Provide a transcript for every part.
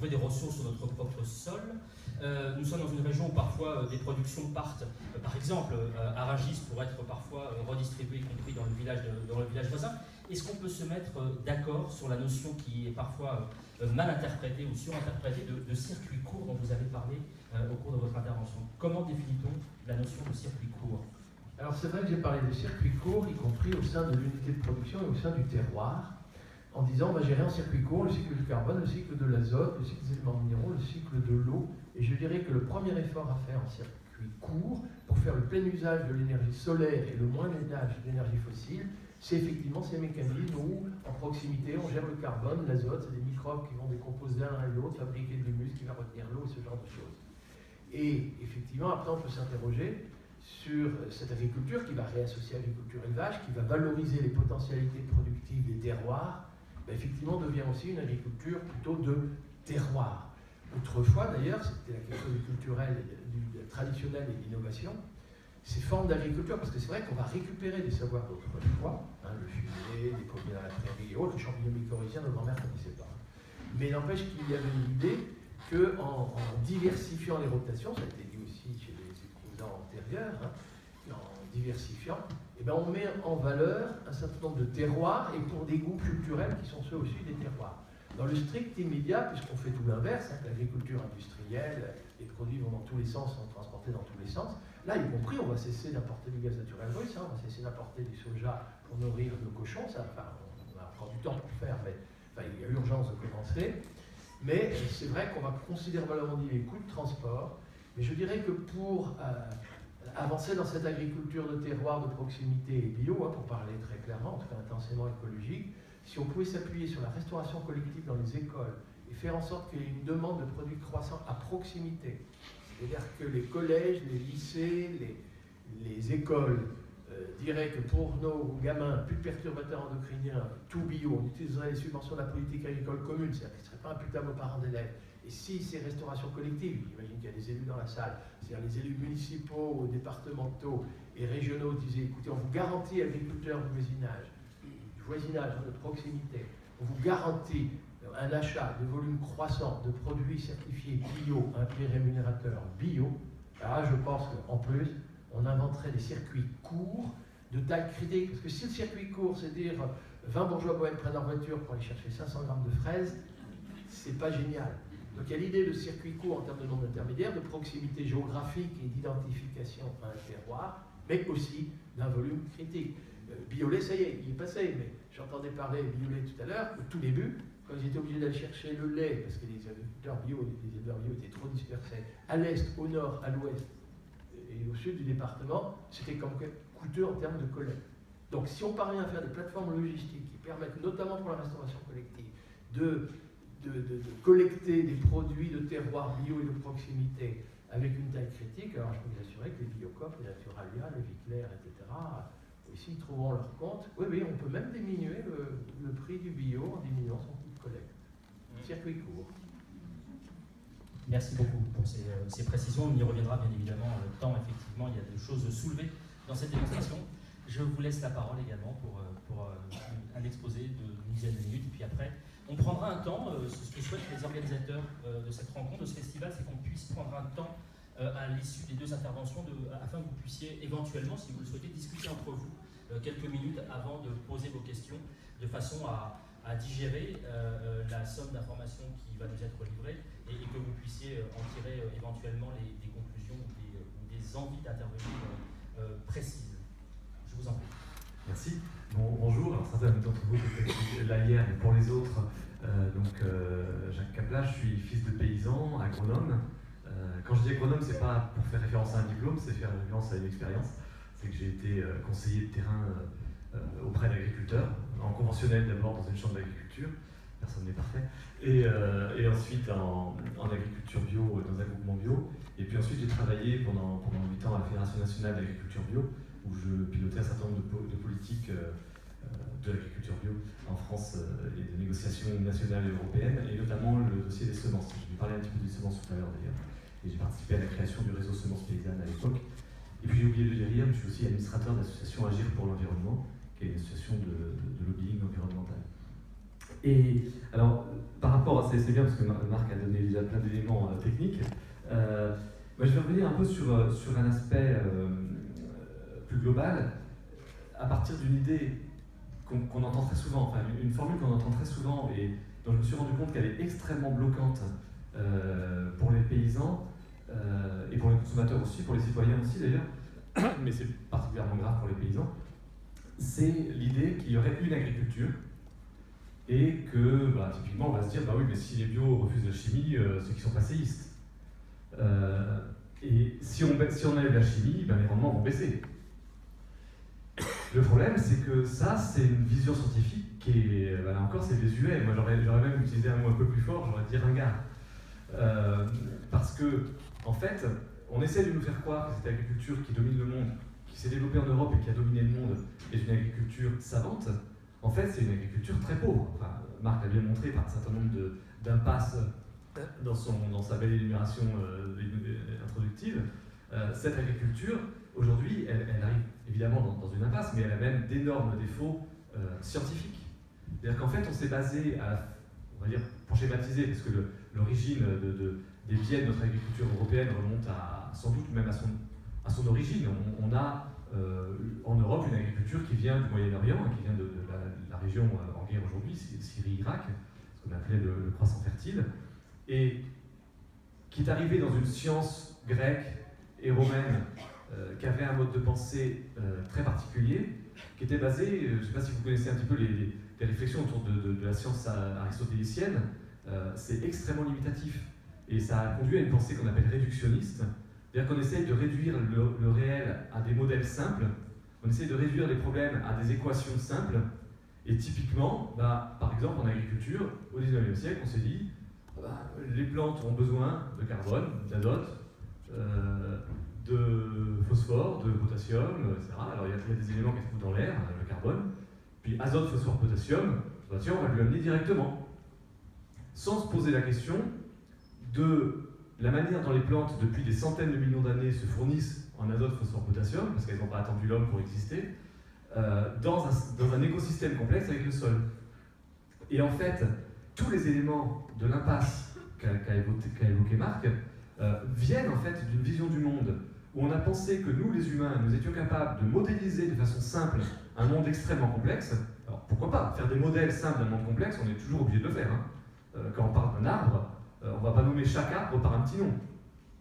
trouver des ressources sur notre propre sol. Nous sommes dans une région où parfois des productions partent, par exemple à Rungis, pour être parfois redistribuées, y compris dans le village voisin. Est-ce qu'on peut se mettre d'accord sur la notion qui est parfois mal interprétée ou surinterprétée de circuit court dont vous avez parlé au cours de votre intervention? Comment définit-on la notion de circuit court? Alors c'est vrai que j'ai parlé de circuit court, y compris au sein de l'unité de production et au sein du terroir, en disant gérer en circuit court le cycle du carbone, le cycle de l'azote, le cycle des éléments minéraux, le cycle de l'eau. Et je dirais que le premier effort à faire en circuit court, pour faire le plein usage de l'énergie solaire et le moins usage d'énergie fossile, c'est effectivement ces mécanismes où, en proximité, on gère le carbone, l'azote, c'est des microbes qui vont décomposer l'un et l'autre, fabriquer de l'humus qui va retenir l'eau et ce genre de choses. Et effectivement, après, on peut s'interroger sur cette agriculture qui va réassocier agriculture et élevage, qui va valoriser les potentialités productives des terroirs, effectivement devient aussi une agriculture plutôt de terroir. Autrefois, d'ailleurs, c'était la question du culturel, du traditionnel et de l'innovation, ces formes d'agriculture, parce que c'est vrai qu'on va récupérer des savoirs d'autrefois, le fumier, les pommiers dans la prairie et autres, les champignons mycorhiziens, nos grands-mères ne connaissaient pas. Mais n'empêche qu'il y avait une idée qu'en diversifiant les rotations, ça a été dit aussi chez les exposants antérieurs, en diversifiant, on met en valeur un certain nombre de terroirs et pour des goûts culturels qui sont ceux aussi des terroirs. Dans le strict immédiat, puisqu'on fait tout l'inverse, l'agriculture industrielle, les produits vont dans tous les sens, sont transportés dans tous les sens, là y compris on va cesser d'importer du gaz naturel russe, on va cesser d'importer du soja pour nourrir nos cochons, on a encore du temps pour le faire, mais il y a urgence de commencer. Mais c'est vrai qu'on va considérablement diminuer les coûts de transport, mais je dirais que pour avancer dans cette agriculture de terroir, de proximité et bio, pour parler très clairement, en tout cas intensément écologique, si on pouvait s'appuyer sur la restauration collective dans les écoles et faire en sorte qu'il y ait une demande de produits croissants à proximité, c'est-à-dire que les collèges, les lycées, les écoles diraient que pour nos gamins, plus de perturbateurs endocriniens, tout bio, on utiliserait les subventions de la politique agricole commune, c'est-à-dire qu'il ne serait pas imputable aux parents d'élèves. Et si ces restaurations collectives, j'imagine qu'il y a des élus dans la salle, c'est-à-dire les élus municipaux, départementaux et régionaux disaient, écoutez, on vous garantit agriculteurs du voisinage, de proximité, on vous garantit un achat de volume croissant de produits certifiés bio, à un prix rémunérateur bio, là je pense qu'en plus, on inventerait des circuits courts de taille critique. Parce que si le circuit court, c'est dire 20 bourgeois bohèmes prennent leur voiture pour aller chercher 500 grammes de fraises, c'est pas génial. Donc il y a l'idée de circuit court en termes de nombre d'intermédiaires, de proximité géographique et d'identification à un terroir, mais aussi d'un volume critique. Biolay, ça y est, il est passé, mais j'entendais parler Biolay tout à l'heure, au tout début, quand ils étaient obligés d'aller chercher le lait, parce que les agriculteurs bio, les éleveurs bio étaient trop dispersés, à l'est, au nord, à l'ouest et au sud du département, c'était comme coûteux en termes de collecte. Donc si on parvient à faire des plateformes logistiques qui permettent, notamment pour la restauration collective, de collecter des produits de terroir bio et de proximité avec une taille critique, alors je peux vous assurer que les Biocoop, les Naturalia, les Viclair, etc., ici trouveront leur compte. Oui, on peut même diminuer le prix du bio en diminuant son coût de collecte. Circuit court. Merci beaucoup pour ces précisions. On y reviendra bien évidemment le temps. Effectivement, il y a des choses soulevées dans cette démonstration. Je vous laisse la parole également pour un exposé d'une dizaine de minutes. Et puis après, on prendra un temps. Ce que souhaitent les organisateurs de cette rencontre, de ce festival, c'est qu'on puisse prendre un temps à l'issue des deux interventions afin que vous puissiez éventuellement, si vous le souhaitez, discuter entre vous quelques minutes avant de poser vos questions, de façon à digérer la somme d'informations qui va nous être livrée et que vous puissiez en tirer éventuellement des conclusions ou des envies d'intervenir précises. Je vous en prie. Merci. Bonjour. Alors, certains d'entre vous étaient là hier, mais pour les autres, Jacques Capla, je suis fils de paysan, agronome. Quand je dis agronome, c'est pas pour faire référence à un diplôme, c'est faire référence à une expérience. C'est que j'ai été conseiller de terrain auprès d'agriculteurs, en conventionnel d'abord dans une chambre d'agriculture, personne n'est parfait, et ensuite en agriculture bio dans un groupement bio. Et puis ensuite j'ai travaillé pendant 8 ans à la Fédération nationale d'agriculture bio, où je pilotais un certain nombre de politiques de l'agriculture bio en France et de négociations nationales et européennes, et notamment le dossier des semences. Je vais parler un petit peu des semences tout à l'heure d'ailleurs. Et j'ai participé à la création du réseau Semences Paysannes à l'époque. Et puis j'ai oublié de le dire hier, je suis aussi administrateur de l'association Agir pour l'environnement, qui est une association de lobbying environnemental. Et alors, par rapport à ça, c'est bien parce que Marc a donné déjà plein d'éléments techniques. Moi, je vais revenir un peu sur un aspect plus global, à partir d'une idée qu'on entend très souvent, enfin une formule qu'on entend très souvent et dont je me suis rendu compte qu'elle est extrêmement bloquante pour les paysans et pour les consommateurs aussi, pour les citoyens aussi d'ailleurs, mais c'est particulièrement grave pour les paysans, c'est l'idée qu'il y aurait une agriculture et que typiquement on va se dire bah oui mais si les bio refusent la chimie, c'est qu'ils sont passéistes. Et si on enlève la chimie, les rendements vont baisser. Le problème, c'est que ça, c'est une vision scientifique qui est, là encore, c'est désuet. Moi, j'aurais même utilisé un mot un peu plus fort, j'aurais dit ringard. Parce que, en fait, on essaie de nous faire croire que cette agriculture qui domine le monde, qui s'est développée en Europe et qui a dominé le monde, est une agriculture savante. En fait, c'est une agriculture très pauvre. Enfin, Marc l'a bien montré par un certain nombre d'impasses dans sa belle énumération introductive. Cette agriculture, aujourd'hui, elle arrive évidemment dans une impasse, mais elle a même d'énormes défauts scientifiques. C'est-à-dire qu'en fait, on s'est basé, on va dire, pour schématiser, parce que l'origine des biais de notre agriculture européenne remonte sans doute même à son origine. On a en Europe une agriculture qui vient du Moyen-Orient, qui vient de la région en guerre aujourd'hui, Syrie-Irak, ce qu'on appelait le croissant fertile, et qui est arrivée dans une science grecque et romaine qui avait un mode de pensée très particulier, qui était basé, je ne sais pas si vous connaissez un petit peu les réflexions autour de la science aristotélicienne, c'est extrêmement limitatif. Et ça a conduit à une pensée qu'on appelle réductionniste, c'est-à-dire qu'on essaye de réduire le réel à des modèles simples, on essaye de réduire les problèmes à des équations simples, et typiquement, par exemple en agriculture, au 19e siècle, on s'est dit, les plantes ont besoin de carbone, d'azote, de phosphore, de potassium, etc. Alors il y a des éléments qui se trouvent dans l'air, le carbone, puis azote, phosphore, potassium, on va lui amener directement, sans se poser la question de la manière dont les plantes, depuis des centaines de millions d'années, se fournissent en azote, phosphore, potassium, parce qu'elles n'ont pas attendu l'homme pour exister, dans un écosystème complexe avec le sol. Et en fait, tous les éléments de l'impasse qu'a évoqué Marc viennent en fait d'une vision du monde où on a pensé que nous, les humains, nous étions capables de modéliser de façon simple un monde extrêmement complexe. Alors pourquoi pas faire des modèles simples d'un monde complexe, on est toujours obligé de le faire. Quand on parle d'un arbre, on ne va pas nommer chaque arbre par un petit nom.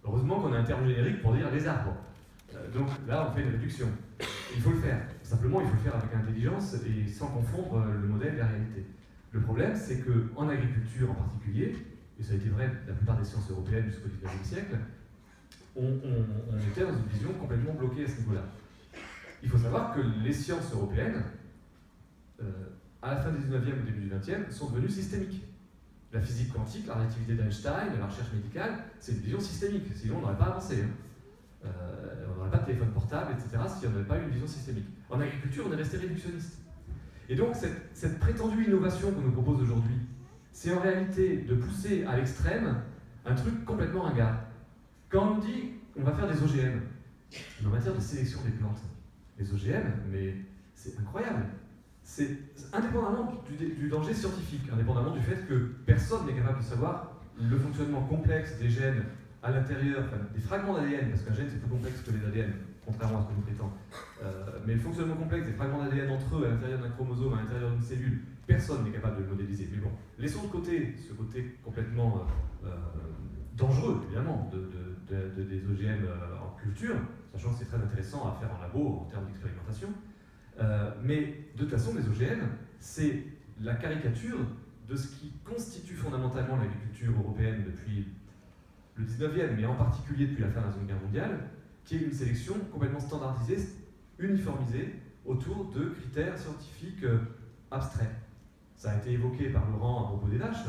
Heureusement qu'on a un terme générique pour dire les arbres. Donc là, on fait une réduction. Il faut le faire. Simplement, il faut le faire avec intelligence et sans confondre le modèle et la réalité. Le problème, c'est qu'en agriculture en particulier, et ça a été vrai de la plupart des sciences européennes jusqu'au XIXe siècle, on était dans une vision complètement bloquée à ce niveau-là. Il faut savoir que les sciences européennes, à la fin du XIXe et au début du XXe, sont devenues systémiques. La physique quantique, la relativité d'Einstein, la recherche médicale, c'est une vision systémique, sinon on n'aurait pas avancé. On n'aurait pas de téléphone portable, etc., si on n'avait pas eu une vision systémique. En agriculture, on est resté réductionniste. Et donc, cette prétendue innovation qu'on nous propose aujourd'hui, c'est en réalité de pousser à l'extrême un truc complètement ringard. Quand on nous dit qu'on va faire des OGM, en matière de sélection des plantes, les OGM, mais c'est incroyable. C'est indépendamment du danger scientifique, indépendamment du fait que personne n'est capable de savoir le fonctionnement complexe des gènes à l'intérieur, enfin, des fragments d'ADN, parce qu'un gène c'est plus complexe que les ADN, contrairement à ce que nous prétend. Mais le fonctionnement complexe des fragments d'ADN entre eux, à l'intérieur d'un chromosome, à l'intérieur d'une cellule, personne n'est capable de le modéliser. Mais bon, laissons de côté ce côté complètement dangereux, évidemment, des OGM en culture, sachant que c'est très intéressant à faire en labo en termes d'expérimentation. Mais de toute façon, les OGM, c'est la caricature de ce qui constitue fondamentalement l'agriculture européenne depuis le 19e, mais en particulier depuis la fin de la Seconde Guerre mondiale, qui est une sélection complètement standardisée, uniformisée, autour de critères scientifiques abstraits. Ça a été évoqué par Laurent à propos des vaches.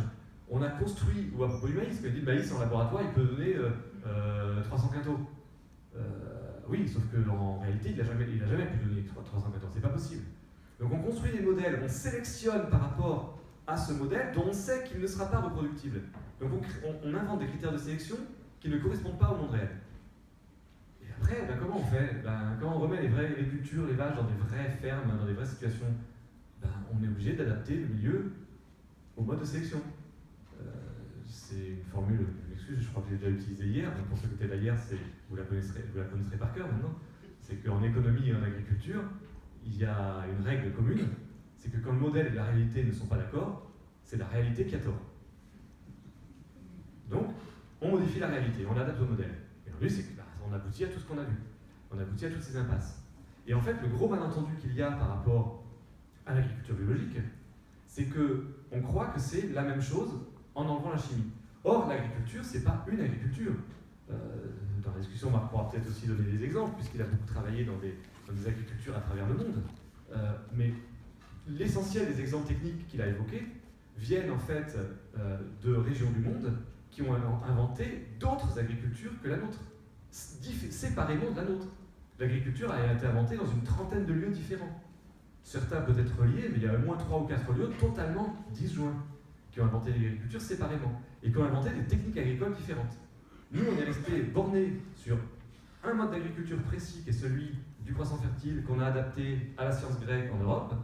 On a construit, ou à propos du maïs, quand il dit le maïs en laboratoire, il peut donner 300 quintaux. Oui, sauf qu'en réalité, il n'a jamais pu donner 300 quintaux, c'est pas possible. Donc on construit des modèles, on sélectionne par rapport à ce modèle dont on sait qu'il ne sera pas reproductible. Donc on invente des critères de sélection qui ne correspondent pas au monde réel. Et après, comment on fait? Quand on remet les cultures, les vaches dans des vraies fermes, dans des vraies situations, on est obligé d'adapter le milieu au mode de sélection. C'est une formule, je m'excuse, je crois que j'ai déjà utilisée hier, donc pour ceux qui étaient là hier, vous la connaîtrez par cœur maintenant. C'est qu'en économie et en agriculture, il y a une règle commune, c'est que quand le modèle et la réalité ne sont pas d'accord, c'est la réalité qui a tort. Donc, on modifie la réalité, on adapte au modèle. Et l'ennui, c'est qu'on aboutit à tout ce qu'on a vu. On aboutit à toutes ces impasses. Et en fait, le gros malentendu qu'il y a par rapport à l'agriculture biologique, c'est qu'on croit que c'est la même chose en enlevant la chimie. Or, l'agriculture, c'est pas une agriculture. Dans la discussion, Marc pourra peut-être aussi donner des exemples, puisqu'il a beaucoup travaillé dans des agricultures à travers le monde. Mais l'essentiel des exemples techniques qu'il a évoqués viennent en fait de régions du monde qui ont inventé d'autres agricultures que la nôtre, séparément de la nôtre. L'agriculture a été inventée dans une trentaine de lieux différents. Certains peut-être reliés, mais il y a au moins 3 ou 4 lieux totalement disjoints qui ont inventé l'agriculture séparément et qui ont inventé des techniques agricoles différentes. Nous, on est resté bornés sur un mode d'agriculture précis qui est celui du croissant fertile qu'on a adapté à la science grecque en Europe,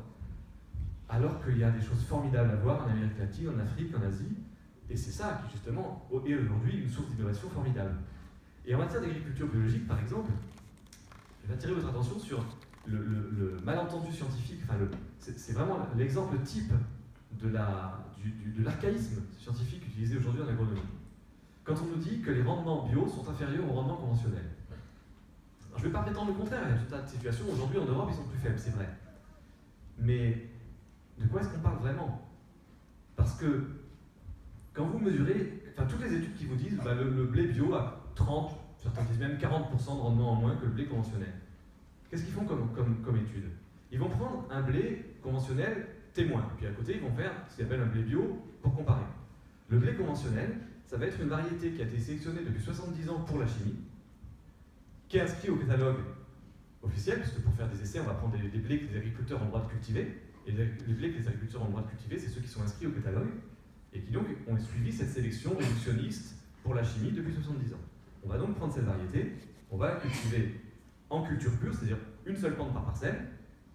alors qu'il y a des choses formidables à voir en Amérique latine, en Afrique, en Asie, et c'est ça qui justement est aujourd'hui une source d'innovation formidable. Et en matière d'agriculture biologique, par exemple, je vais attirer votre attention sur le malentendu scientifique, enfin c'est vraiment l'exemple type de l'archaïsme scientifique utilisé aujourd'hui en agronomie. Quand on nous dit que les rendements bio sont inférieurs aux rendements conventionnels. Alors, je ne vais pas prétendre le contraire, il y a tout un tas de situations, aujourd'hui en Europe ils sont plus faibles, c'est vrai. Mais de quoi est-ce qu'on parle vraiment? Parce que quand vous mesurez, enfin toutes les études qui vous disent bah, le blé bio a 30, certains disent même 40% de rendement en moins que le blé conventionnel. Qu'est-ce qu'ils font comme étude? Ils vont prendre un blé conventionnel témoin, et puis à côté ils vont faire ce qu'ils appellent un blé bio pour comparer. Le blé conventionnel, ça va être une variété qui a été sélectionnée depuis 70 ans pour la chimie, qui est inscrite au catalogue officiel, puisque pour faire des essais, on va prendre des blés que les agriculteurs ont le droit de cultiver, et les blés que les agriculteurs ont le droit de cultiver, c'est ceux qui sont inscrits au catalogue, et qui donc ont suivi cette sélection réductionniste pour la chimie depuis 70 ans. On va donc prendre cette variété, on va la cultiver en culture pure, c'est-à-dire une seule plante par parcelle.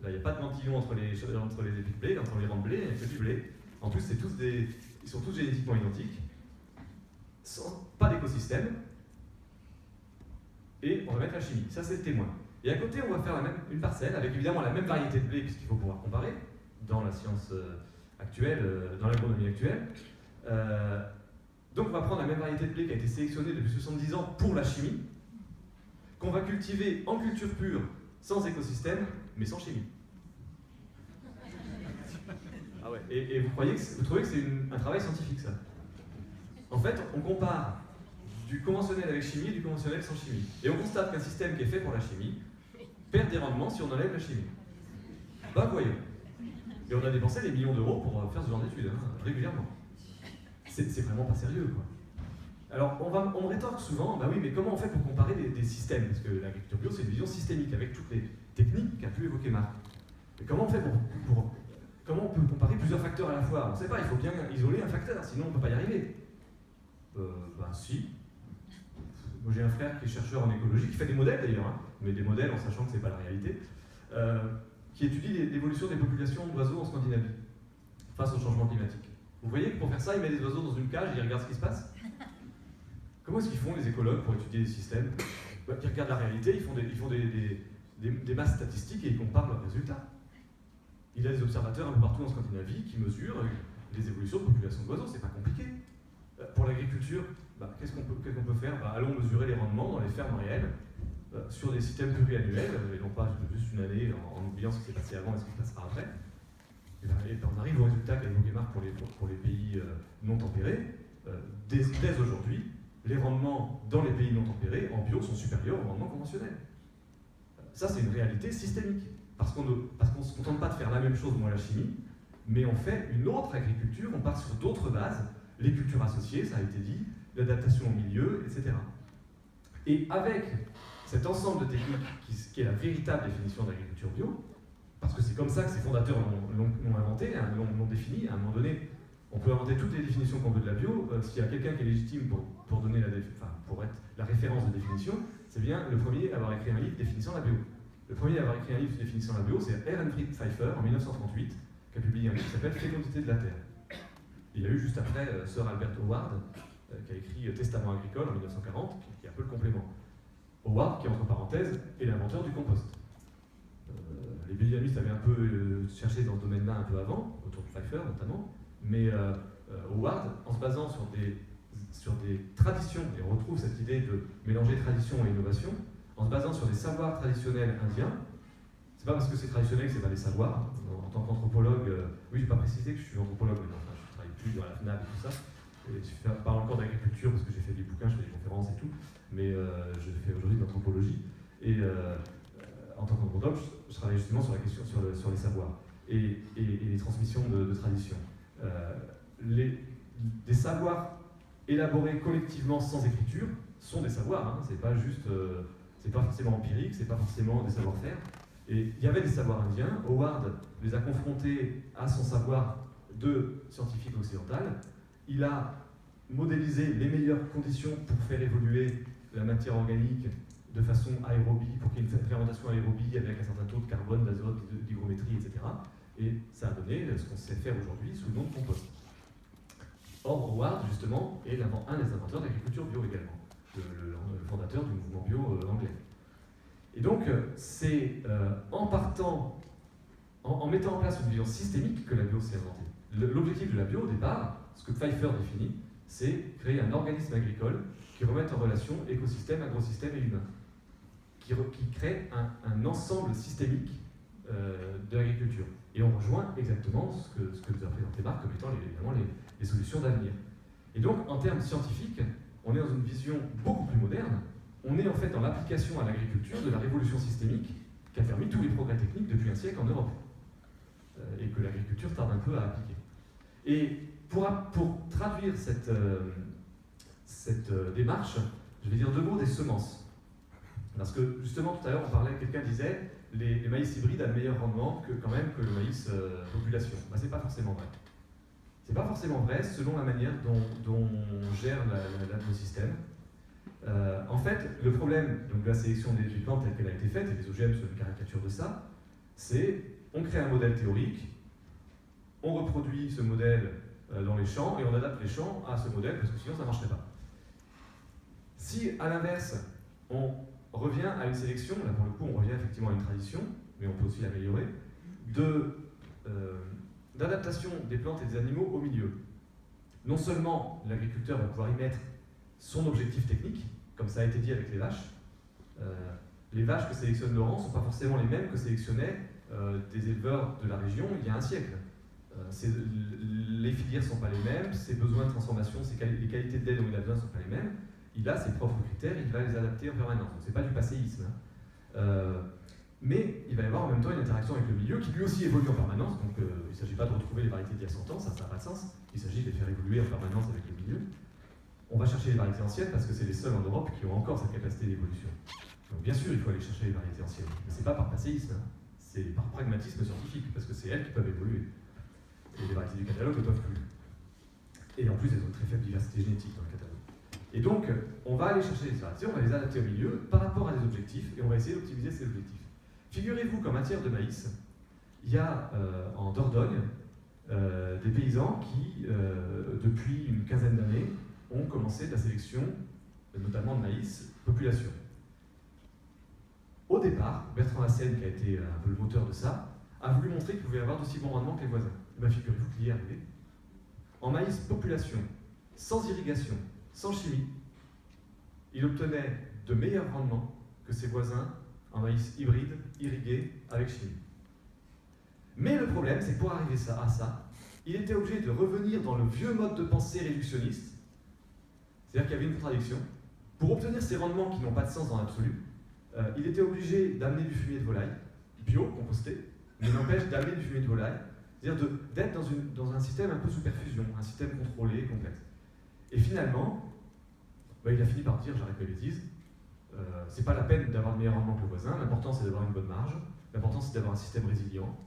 Là, il n'y a pas de mantillon entre les épis de blé, entre les rangs de blé, il n'y a que du blé. En plus, ils sont tous génétiquement identiques, pas d'écosystème, et on va mettre la chimie. Ça, c'est le témoin. Et à côté, on va faire une parcelle avec évidemment la même variété de blé, puisqu'il faut pouvoir comparer dans la science actuelle, dans l'agronomie actuelle. Donc, on va prendre la même variété de blé qui a été sélectionnée depuis 70 ans pour la chimie, qu'on va cultiver en culture pure, sans écosystème, mais sans chimie. Ah ouais. Et vous trouvez que c'est un travail scientifique, ça? En fait, on compare du conventionnel avec chimie et du conventionnel sans chimie. Et on constate qu'un système qui est fait pour la chimie perd des rendements si on enlève la chimie. Bah voyons. Et on a dépensé des millions d'euros pour faire ce genre d'études, régulièrement. C'est vraiment pas sérieux, quoi. Alors, on rétorque souvent, bah oui, mais comment on fait pour comparer des systèmes? Parce que l'agriculture bio, c'est une vision systémique, avec toutes les techniques qu'a pu évoquer Marc. Mais comment on fait comment on peut comparer plusieurs facteurs à la fois? On ne sait pas, il faut bien isoler un facteur, sinon on ne peut pas y arriver. Si. Moi j'ai un frère qui est chercheur en écologie, qui fait des modèles d'ailleurs, mais des modèles en sachant que ce n'est pas la réalité, qui étudie l'évolution des populations d'oiseaux en Scandinavie, face au changement climatique. Vous voyez que pour faire ça, il met des oiseaux dans une cage et il regarde ce qui se passe. Comment est-ce qu'ils font les écologues pour étudier des systèmes? Ils regardent la réalité, ils font des masses statistiques et ils comparent leurs résultats. Il y a des observateurs un peu partout en Scandinavie qui mesurent les évolutions de populations d'oiseaux, c'est pas compliqué. Pour l'agriculture, qu'est-ce qu'on peut faire? Allons mesurer les rendements dans les fermes réelles sur des systèmes pluriannuels, et non pas juste une année en oubliant ce qui s'est passé avant et ce qui se passera après. Et on arrive au résultat qu'a évoqué Marc pour les pays non tempérés. Dès aujourd'hui, les rendements dans les pays non tempérés en bio sont supérieurs aux rendements conventionnels. Ça, c'est une réalité systémique. Parce qu'on ne se contente pas de faire la même chose, moins la chimie, mais on fait une autre agriculture, on part sur d'autres bases, les cultures associées, ça a été dit, l'adaptation au milieu, etc. Et avec cet ensemble de techniques qui est la véritable définition d'agriculture bio, parce que c'est comme ça que ces fondateurs l'ont inventé, l'ont défini, à un moment donné, on peut inventer toutes les définitions qu'on veut de la bio, s'il y a quelqu'un qui est légitime pour donner pour être la référence de définition, c'est bien le premier à avoir écrit un livre définissant la bio. Le premier à avoir écrit un livre définissant la bio, c'est Ehrenfried Pfeiffer, en 1938, qui a publié un livre qui s'appelle Fécondité de la Terre. Il y a eu juste après Sir Albert Howard, qui a écrit Testament agricole en 1940, qui est un peu le complément. Howard, qui entre parenthèses, est l'inventeur du compost. Les biodynamistes avaient un peu cherché dans ce domaine-là un peu avant, autour de Pfeiffer notamment, mais Howard, en se basant sur des traditions, et on retrouve cette idée de mélanger tradition et innovation, en se basant sur des savoirs traditionnels indiens. C'est pas parce que c'est traditionnel que c'est pas des savoirs. En tant qu'anthropologue, oui, je n'ai pas précisé que je suis anthropologue, mais enfin, je ne travaille plus dans la FNAP et tout ça. Et je parle encore d'agriculture parce que j'ai fait des bouquins, je fais des conférences et tout, mais je fais aujourd'hui de l'anthropologie. Et en tant qu'anthropologue, je travaille justement sur la question sur les savoirs et les transmissions de traditions. Des savoirs élaborés collectivement sans écriture sont des savoirs, hein. C'est pas juste, c'est pas forcément empirique, c'est pas forcément des savoir-faire. Et il y avait des savoirs indiens. Howard les a confrontés à son savoir de scientifique occidental. Il a modélisé les meilleures conditions pour faire évoluer la matière organique de façon aérobie, pour qu'il y ait une fermentation aérobie avec un certain taux de carbone, d'azote, d'hygrométrie, etc. Et ça a donné ce qu'on sait faire aujourd'hui sous le nom de compost. Or, Howard, justement, est un des inventeurs de l'agriculture bio également, le fondateur du mouvement bio anglais. Et donc, c'est en mettant en place une vision systémique que la bio s'est inventée. L'objectif de la bio, au départ, ce que Pfeiffer définit, c'est créer un organisme agricole qui remette en relation écosystème, agrosystème et humain, qui crée un ensemble systémique de l'agriculture. Et on rejoint exactement ce que nous a présenté Marc comme étant évidemment les solutions d'avenir. Et donc, en termes scientifiques, on est dans une vision beaucoup plus moderne. On est en fait dans l'application à l'agriculture de la révolution systémique qui a permis tous les progrès techniques depuis un siècle en Europe. Et que l'agriculture tarde un peu à appliquer. Et pour traduire cette démarche, je vais dire deux mots des semences. Parce que justement tout à l'heure, quelqu'un disait les maïs hybrides a le meilleur rendement quand même que le maïs population. Ben, c'est pas forcément vrai. C'est pas forcément vrai selon la manière dont on gère nos systèmes. En fait, le problème de la sélection des plantes telle qu'elle a été faite, et les OGM sont une caricature de ça, c'est on crée un modèle théorique, on reproduit ce modèle dans les champs et on adapte les champs à ce modèle parce que sinon ça ne marcherait pas. Si à l'inverse, on revient à une sélection, là pour le coup on revient effectivement à une tradition, mais on peut aussi l'améliorer, d'adaptation des plantes et des animaux au milieu. Non seulement l'agriculteur va pouvoir y mettre son objectif technique, comme ça a été dit avec les vaches. Les vaches que sélectionne Laurent ne sont pas forcément les mêmes que sélectionnaient des éleveurs de la région il y a un siècle. Les filières ne sont pas les mêmes, ses besoins de transformation, les qualités de lait dont il a besoin ne sont pas les mêmes. Il a ses propres critères, il va les adapter en permanence. Ce n'est pas du passéisme. Mais il va y avoir en même temps une interaction avec le milieu qui lui aussi évolue en permanence. Donc il ne s'agit pas de retrouver les variétés d'il y a 100 ans, ça n'a pas de sens. Il s'agit de les faire évoluer en permanence avec le milieu. On va chercher les variétés anciennes parce que c'est les seuls en Europe qui ont encore cette capacité d'évolution. Donc bien sûr, il faut aller chercher les variétés anciennes. Mais ce n'est pas par passéisme, c'est par pragmatisme scientifique, parce que c'est elles qui peuvent évoluer. Et les variétés du catalogue ne peuvent plus. Et en plus, elles ont une très faible diversité génétique dans le catalogue. Et donc, on va aller chercher les variétés, on va les adapter au milieu par rapport à des objectifs, et on va essayer d'optimiser ces objectifs. Figurez-vous qu'en matière de maïs, il y a en Dordogne des paysans qui, depuis une quinzaine d'années, ont commencé la sélection, notamment de maïs, population. Au départ, Bertrand Hassel, qui a été un peu le moteur de ça, a voulu montrer qu'il pouvait avoir d'aussi bons rendements que les voisins. Et bien, figurez-vous qu'il y est arrivé. En maïs population, sans irrigation, sans chimie, il obtenait de meilleurs rendements que ses voisins en maïs hybride, irrigué, avec chimie. Mais le problème, c'est que pour arriver à ça, il était obligé de revenir dans le vieux mode de pensée réductionniste, c'est-à-dire qu'il y avait une contradiction. Pour obtenir ces rendements qui n'ont pas de sens dans l'absolu, il était obligé d'amener du fumier de volaille, bio, composté, mais n'empêche d'amener du fumier de volaille, c'est-à-dire d'être dans un système un peu sous perfusion, un système contrôlé, complexe. Et finalement, il a fini par dire, j'arrête mes bêtises, c'est pas la peine d'avoir de meilleurs rendements que le voisin, l'important c'est d'avoir une bonne marge, l'important c'est d'avoir un système résilient,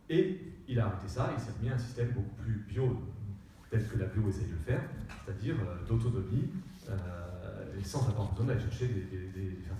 et il a arrêté ça, il s'est remis à un système beaucoup plus bio, tel que la bio essaye de le faire, c'est-à-dire d'autonomie, et sans avoir besoin d'aller chercher des fertilisants.